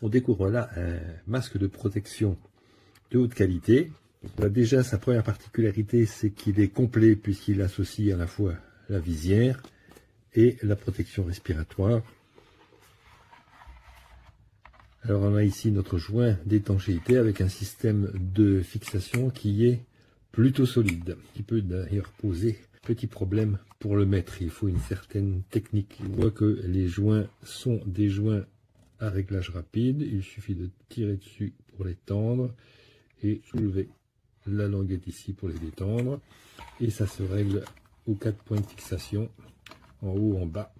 On découvre là un masque de protection de haute qualité. Déjà, sa première particularité, c'est qu'il est complet puisqu'il associe à la fois la visière et la protection respiratoire. Alors on a ici notre joint d'étanchéité avec un système de fixation qui est plutôt solide, qui peut d'ailleurs poser petit problème pour le mettre. Il faut une certaine technique. On voit que les joints sont des joints à réglage rapide. Il suffit de tirer dessus pour les tendre et soulever la languette ici pour les détendre. Et ça se règle aux 4 points de fixation, en haut, en bas.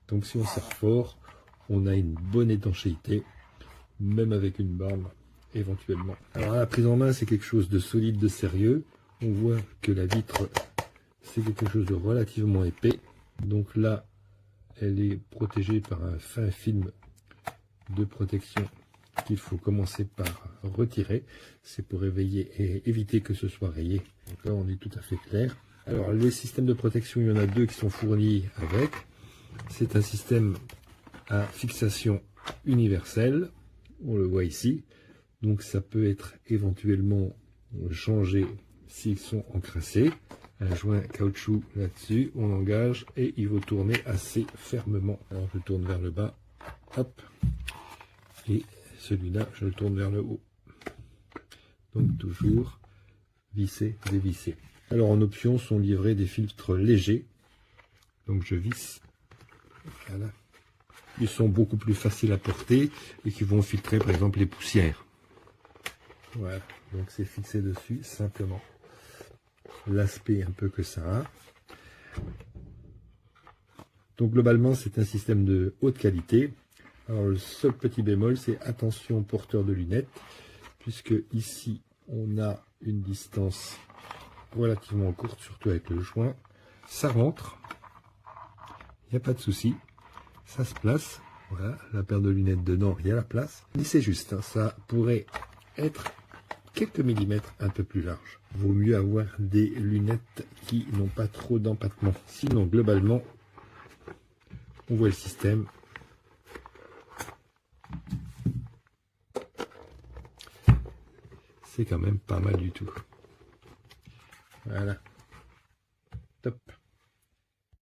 Donc si on serre fort, on a une bonne étanchéité, même avec une barbe éventuellement. Alors la prise en main, c'est quelque chose de solide, de sérieux. On voit que la vitre, c'est quelque chose de relativement épais. Donc là, elle est protégée par un fin film de protection qu'il faut commencer par retirer. C'est pour éviter que ce soit rayé. Donc là, on est tout à fait clair. Alors les systèmes de protection, il y en a 2 qui sont fournis avec. C'est un système à fixation universelle. On le voit ici. Donc ça peut être éventuellement changé s'ils sont encrassés. Un joint caoutchouc là-dessus, on engage et il faut tourner assez fermement. Alors je tourne vers le bas, hop, et celui-là je le tourne vers le haut. Donc toujours visser, dévisser. Alors en option sont livrés des filtres légers. Donc je visse. Voilà. Ils sont beaucoup plus faciles à porter et qui vont filtrer par exemple les poussières. Voilà, donc c'est fixé dessus simplement. L'aspect un peu que ça a. Donc globalement c'est un système de haute qualité. Alors le seul petit bémol, c'est attention porteur de lunettes, puisque ici on a une distance relativement courte, surtout avec le joint. Ça rentre, il n'y a pas de souci, ça se place. Voilà, la paire de lunettes dedans, il y a la place. Mais c'est juste, hein, ça pourrait être quelques millimètres un peu plus large. Vaut mieux avoir des lunettes qui n'ont pas trop d'empattement. Sinon, globalement, on voit le système. C'est quand même pas mal du tout. Voilà.